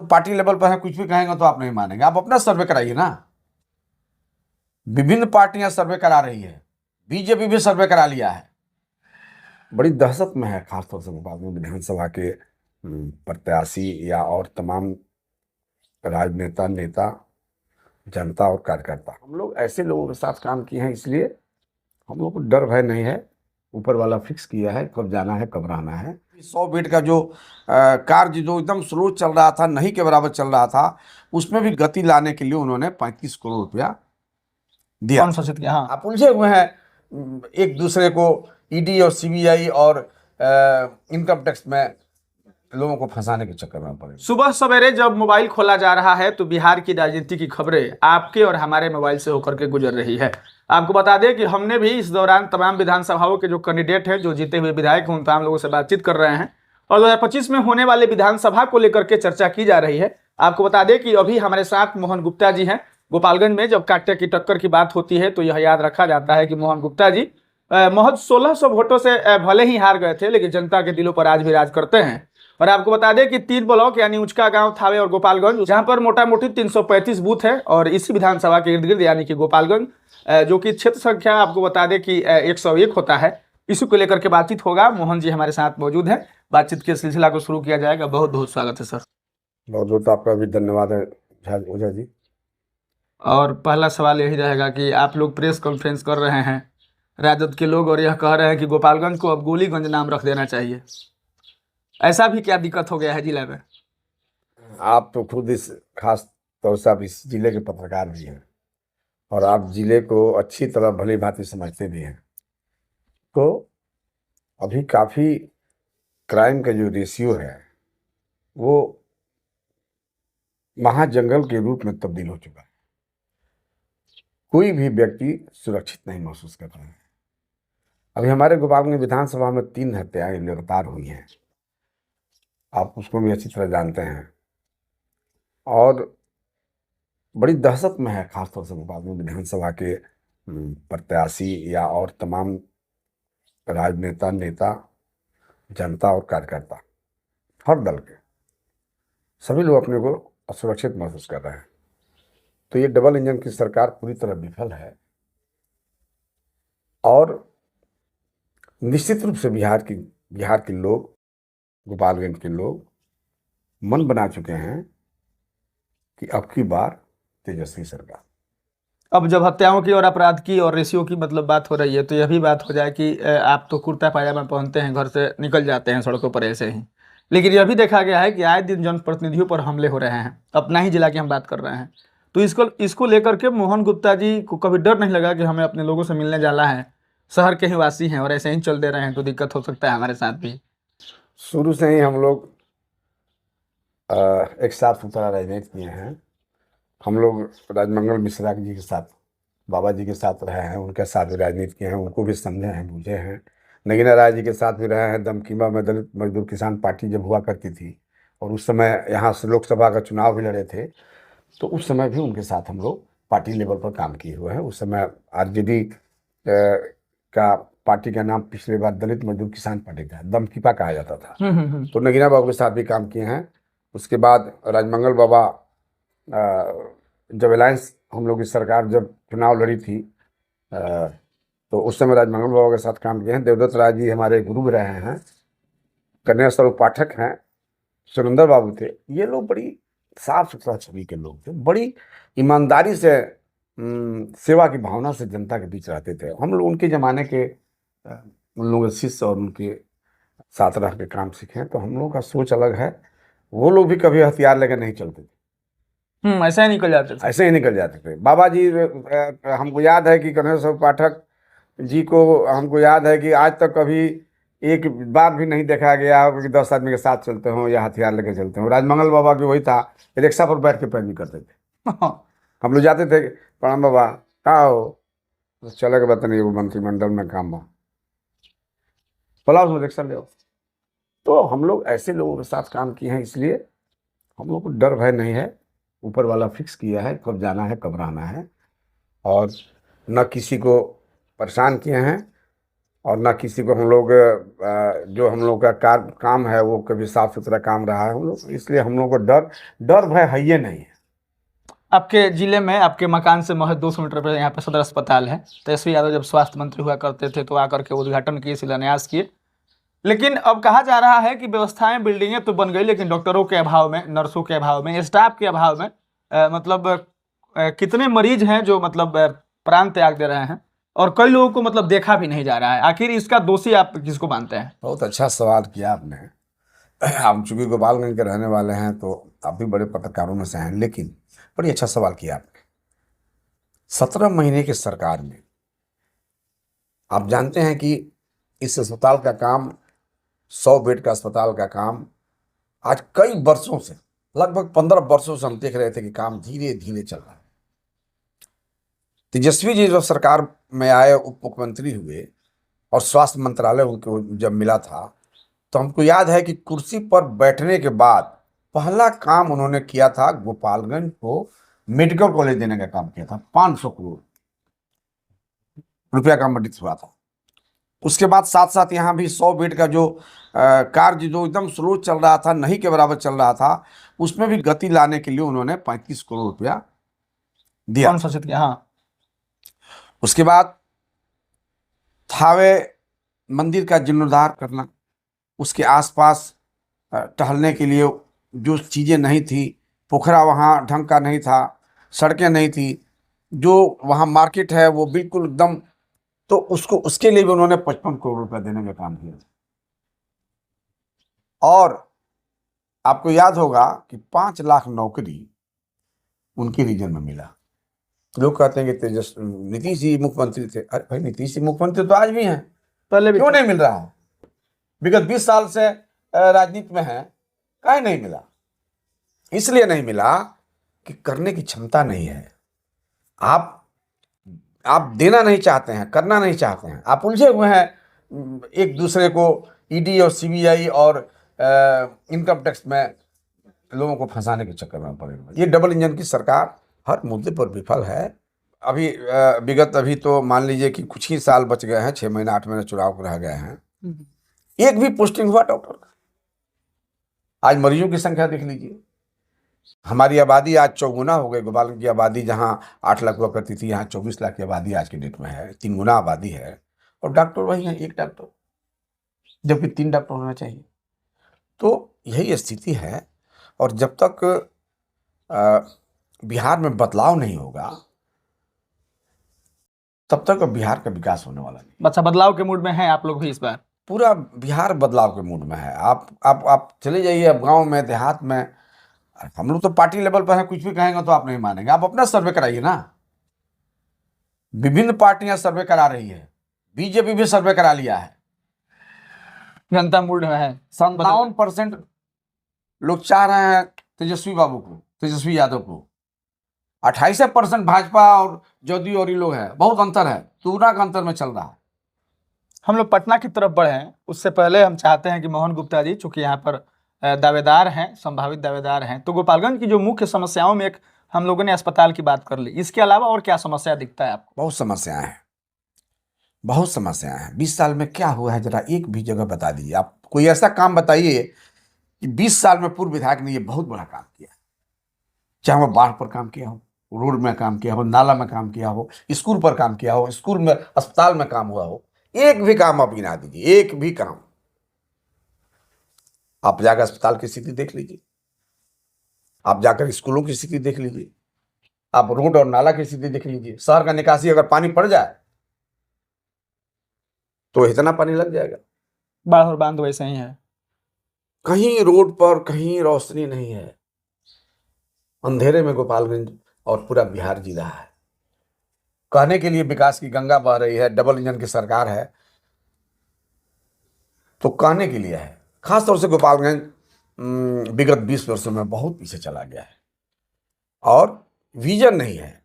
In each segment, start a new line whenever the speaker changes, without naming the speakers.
Party level पर है, कुछ भी कहेंगे तो आप नहीं मानेंगे। आप अपना सर्वे कराइए ना। विभिन्न पार्टियां सर्वे करा रही है, बीजेपी भी सर्वे करा लिया है। बड़ी दहशत में है, खासतौर से भोपाल में विधानसभा के प्रत्याशी या और तमाम राजनेता, नेता, जनता और कार्यकर्ता। हम लोग ऐसे लोगों के साथ काम किए हैं, इसलिए हम लोग को डर भय नहीं है। ऊपर वाला फिक्स किया है कब जाना है कब रहना है। 100 बेड का जो कार्य जो एकदम स्लो चल रहा था, नहीं के बराबर चल रहा था, उसमें भी गति लाने के लिए उन्होंने 35 करोड़ रुपया दिया।
अनुशंसित किया। हाँ,
आप उलझे हुए हैं एक दूसरे को, ईडी और सीबीआई और इनकम टैक्स में लोगों को फंसाने के चक्कर में पड़े।
सुबह सवेरे जब मोबाइल खोला जा रहा है तो बिहार की राजनीति की खबरें आपके और हमारे मोबाइल से होकर के गुजर रही है। आपको बता दें कि हमने भी इस दौरान तमाम विधानसभाओं के जो कैंडिडेट हैं, जो जीते हुए विधायक हैं, उन तमाम लोगों से बातचीत कर रहे हैं और 2025 में होने वाले विधानसभा को लेकर के चर्चा की जा रही है। आपको बता दें कि अभी हमारे साथ मोहन गुप्ता जी हैं। गोपालगंज में जब कांटे की टक्कर की बात होती है तो यह याद रखा जाता है कि मोहन गुप्ता जी महज 1600 वोटों से भले ही हार गए थे, लेकिन जनता के दिलों पर आज भी राज करते हैं। और आपको बता दें कि 3 ब्लॉक यानी उचका गांव, थावे और गोपालगंज, जहां पर मोटा मोटी 335 बूथ है और इसी विधानसभा के इर्द गिर्द यानी कि गोपालगंज, जो कि क्षेत्र संख्या आपको बता दें कि 101 होता है, इसी को लेकर के बातचीत होगा। मोहन जी हमारे साथ मौजूद हैं, बातचीत के सिलसिला को शुरू किया जाएगा। बहुत बहुत स्वागत है सर।
बहुत बहुत आपका भी धन्यवाद है ओझा जी।
और पहला सवाल यही रहेगा कि आप लोग प्रेस कॉन्फ्रेंस कर रहे हैं, राजद के लोग, और यह कह रहे हैं कि गोपालगंज को अब गोलीगंज नाम रख देना चाहिए। ऐसा भी क्या दिक्कत हो गया है जिला में?
आप तो खुद इस खास तौर से आप इस जिले के पत्रकार भी हैं और आप जिले को अच्छी तरह भली भांति समझते भी हैं। तो अभी काफ़ी क्राइम का जो रेशियो है वो महाजंगल के रूप में तब्दील हो चुका है। कोई भी व्यक्ति सुरक्षित नहीं महसूस कर रहा है। अभी हमारे गोपालगंज विधानसभा में 3 हत्याएं लगातार हुई हैं, आप उसको भी अच्छी तरह जानते हैं। और बड़ी दहशत में है, खासतौर से गोपालगंज विधानसभा के प्रत्याशी या और तमाम राजनेता, नेता, जनता और कार्यकर्ता, हर दल के सभी लोग अपने को असुरक्षित महसूस कर रहे हैं। तो ये डबल इंजन की सरकार पूरी तरह विफल है और निश्चित रूप से बिहार के लोग, गोपालगंज के लोग मन बना चुके हैं कि अब की बार तेजस्वी सरकार।
अब जब हत्याओं की और अपराध की और रेशियो की मतलब बात हो रही है तो यह भी बात हो जाए कि आप तो कुर्ता पायजामा पहनते हैं, घर से निकल जाते हैं सड़कों पर ऐसे ही, लेकिन यह भी देखा गया है कि आए दिन जनप्रतिनिधियों पर हमले हो रहे हैं। अपना ही जिला की हम बात कर रहे हैं, तो इसको लेकर के मोहन गुप्ता जी को कभी डर नहीं लगा कि हमें अपने लोगों से मिलने जाना है, शहर के ही वासी हैं और ऐसे ही चल दे रहे हैं तो दिक्कत हो सकता है हमारे साथ भी?
शुरू से ही हम लोग एक साथ सुथरा राजनीति किए हैं। हम लोग राजमंगल मिश्रा जी के साथ, बाबा जी के साथ रहे हैं, उनके साथ भी राजनीति किए हैं, उनको भी समझे हैं, बूझे हैं। नगीना राय जी के साथ भी रहे हैं। दमकीमा में दलित मजदूर किसान पार्टी जब हुआ करती थी और उस समय यहाँ से लोकसभा का चुनाव भी लड़े थे, तो उस समय भी उनके साथ हम लोग पार्टी लेवल पर काम किए हुए हैं। उस समय आरजेडी का पार्टी का नाम पिछले बार दलित मजदूर किसान पार्टी था, दमकीपा कहा जाता था। तो नगीना बाबू के साथ भी काम किए हैं। उसके बाद राजमंगल बाबा, जब अलायंस हम लोग की सरकार जब चुनाव लड़ी थी तो उस समय राजमंगल बाबा के साथ काम किए हैं। देवदत्त राय जी हमारे गुरु रहे हैं, कन्या स्वरूप पाठक हैं, सुरेंद्र बाबू थे। ये लोग बड़ी साफ सुथरा छवि के लोग थे, बड़ी ईमानदारी से सेवा की भावना से जनता के बीच रहते थे। हम लोग उनके ज़माने के उन लोगों के शिष्य और उनके साथ रह के काम सीखे हैं। तो हम लोगों का सोच अलग है। वो लोग भी कभी हथियार लेकर नहीं चलते थे,
ऐसा ही निकल जाते थे।
ऐसे ही निकल जाते थे। बाबा जी, हमको याद है कि कन्हैया स्वरूप पाठक जी को हमको याद है कि आज तक कभी एक बार भी नहीं देखा गया कि 10 आदमी के साथ चलते हों या हथियार लेकर चलते हों। राजमंगल बाबा भी वही था, रिक्शा पर बैठ के पैरवी करते थे। हम लोग जाते थे, प्रणाम बाबा, कहाँ हो? तो चले के बता नहीं, वो मंत्रिमंडल में काम बा, बोला उसमें रिक्शा ले आओ। तो हम लोग ऐसे लोगों के साथ काम किए हैं, इसलिए हम लोग को डर भय नहीं है। ऊपर वाला फिक्स किया है कब जाना है कब रहना है और न किसी को परेशान किए हैं और ना किसी को हम लोग जो हम लोग का काम है वो कभी साफ सुथरा काम रहा है हम लोग, इसलिए हम लोग को डर डर भय है ही नहीं है।
आपके जिले में आपके मकान से महज 200 मीटर पर यहाँ पे सदर अस्पताल है। तेजस्वी यादव जब स्वास्थ्य मंत्री हुआ करते थे तो आकर के उद्घाटन किए, शिलान्यास किए। लेकिन अब कहा जा रहा है कि व्यवस्थाएं, बिल्डिंगें तो बन गई, लेकिन डॉक्टरों के अभाव में, नर्सों के अभाव में, स्टाफ के अभाव में मतलब कितने मरीज हैं जो मतलब प्राण त्याग दे रहे हैं, और कई लोगों को मतलब देखा भी नहीं जा रहा है। आखिर इसका दोषी आप किसको मानते हैं?
बहुत अच्छा सवाल किया आपने। आप चूंकि गोपालगंज के रहने वाले हैं तो आप भी बड़े पत्रकारों में से हैं, लेकिन बड़ी अच्छा सवाल किया आपने। 17 महीने की सरकार में आप जानते हैं कि इस अस्पताल का काम, 100 बेड का अस्पताल का काम आज कई वर्षों से, लगभग 15 वर्षों से हम देख रहे थे कि काम धीरे धीरे चल रहा है। तेजस्वी जी जब सरकार में आए, उप मुख्यमंत्री हुए और स्वास्थ्य मंत्रालय उनको जब मिला था, तो हमको याद है कि कुर्सी पर बैठने के बाद पहला काम उन्होंने किया था, गोपालगंज को मेडिकल कॉलेज देने का काम किया था। 500 करोड़ रुपया का मंडित हुआ था। उसके बाद साथ साथ यहाँ भी 100 बेड का जो कार्य जो एकदम स्लो चल रहा था, नहीं के बराबर चल रहा था, उसमें भी गति लाने के लिए उन्होंने 35 करोड़ रुपया दिया।
कौन शासित किया? हाँ।
उसके बाद थावे मंदिर का जीर्णोद्धार करना, उसके आसपास टहलने के लिए जो चीज़ें नहीं थी, पोखरा वहाँ ढंग का नहीं था, सड़कें नहीं थी, जो वहाँ मार्केट है वो बिल्कुल एकदम, तो उसके लिए भी उन्होंने 55 करोड़ रुपया देने का काम किया। और आपको याद होगा कि 5 लाख नौकरी उनके रीजन में मिला। लोग कहते हैं कि नीतीश जी मुख्यमंत्री थे। अरे भाई, नीतीश जी मुख्यमंत्री तो आज भी हैं,
पहले भी
क्यों नहीं मिल रहा है? विगत 20 साल से राजनीति में है, काहे नहीं मिला? इसलिए नहीं मिला कि करने की क्षमता नहीं है। आप देना नहीं चाहते हैं, करना नहीं चाहते हैं, आप उलझे हुए हैं एक दूसरे को ईडी और सीबीआई और इनकम टैक्स में लोगों को फंसाने के चक्कर में पड़े हुए। ये डबल इंजन की सरकार हर मुद्दे पर विफल है। अभी विगत अभी तो मान लीजिए कि कुछ ही साल बच गए हैं, 6 महीना 8 महीने चुनाव को रह गए हैं, एक भी पोस्टिंग हुआ डॉक्टर का? आज मरीजों की संख्या देख लीजिए, हमारी आबादी आज 4 गुना हो गई। गोपालगंज की आबादी जहाँ 8 लाख हुआ करती थी, यहाँ 24 लाख की आबादी आज के डेट में है, 3 गुना आबादी है। और डॉक्टर वही है, 1 डॉक्टर, जबकि 3 डॉक्टर होना चाहिए। तो यही स्थिति है। और जब तक बिहार में बदलाव नहीं होगा, तब तक बिहार का विकास होने वाला नहीं।
अच्छा, बदलाव के मूड में हैं आप लोग भी इस बार?
पूरा बिहार बदलाव के मूड में है। आप चले जाइए अब गांव में, देहात में। हम लोग तो पार्टी लेवल पर हैं, कुछ भी कहेंगे तो आप नहीं मानेंगे। आप अपना सर्वे कराइए ना। विभिन्न पार्टियां सर्वे करा रही है, बीजेपी भी सर्वे करा लिया है।
जनता मूड में है।
57% लोग चाह रहे हैं तेजस्वी बाबू को, तेजस्वी यादव को। 28% भाजपा और जदयू और ये लोग है। बहुत अंतर है, तुलना का अंतर में चल रहा है।
हम लोग पटना की तरफ बढ़े, उससे पहले हम चाहते हैं कि मोहन गुप्ता जी, चूंकि यहाँ पर दावेदार हैं, संभावित दावेदार हैं, तो गोपालगंज की जो मुख्य समस्याओं में एक हम लोगों ने अस्पताल की बात कर ली, इसके अलावा और क्या समस्या दिखता है आपको?
बहुत समस्याएं हैं, बहुत समस्याएं हैं। 20 साल में क्या हुआ है, जरा एक भी जगह बता दीजिए। आप कोई ऐसा काम बताइए कि 20 साल में पूर्व विधायक ने ये बहुत बड़ा काम किया। चाहे वो बाढ़ पर काम किया हो, रोड में काम किया हो, नाला में काम किया हो, स्कूल पर काम किया हो, स्कूल में, अस्पताल में काम हुआ हो। एक भी काम आप गिना दीजिए, एक भी काम। आप जाकर अस्पताल की स्थिति देख लीजिए, आप जाकर स्कूलों की स्थिति देख लीजिए, आप रोड और नाला की स्थिति देख लीजिए। शहर का निकासी अगर पानी पड़ जाए तो इतना पानी लग जाएगा।
बाढ़ और बांध वैसे ही है,
कहीं रोड पर कहीं रोशनी नहीं है। अंधेरे में गोपालगंज और पूरा बिहार जी रहा है। कहने के लिए विकास की गंगा बह रही है, डबल इंजन की सरकार है, तो कहने के लिए है। खासतौर से गोपालगंज विगत 20 वर्षों में बहुत पीछे चला गया है और विजन नहीं है।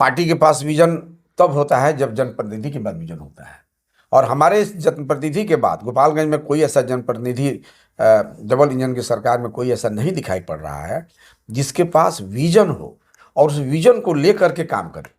पार्टी के पास विजन तब होता है जब जनप्रतिनिधि के बाद विजन होता है। और हमारे इस जनप्रतिनिधि के बाद गोपालगंज में कोई ऐसा जनप्रतिनिधि, डबल इंजन की सरकार में कोई ऐसा नहीं दिखाई पड़ रहा है जिसके पास विजन हो और उस विजन को लेकर के काम करे।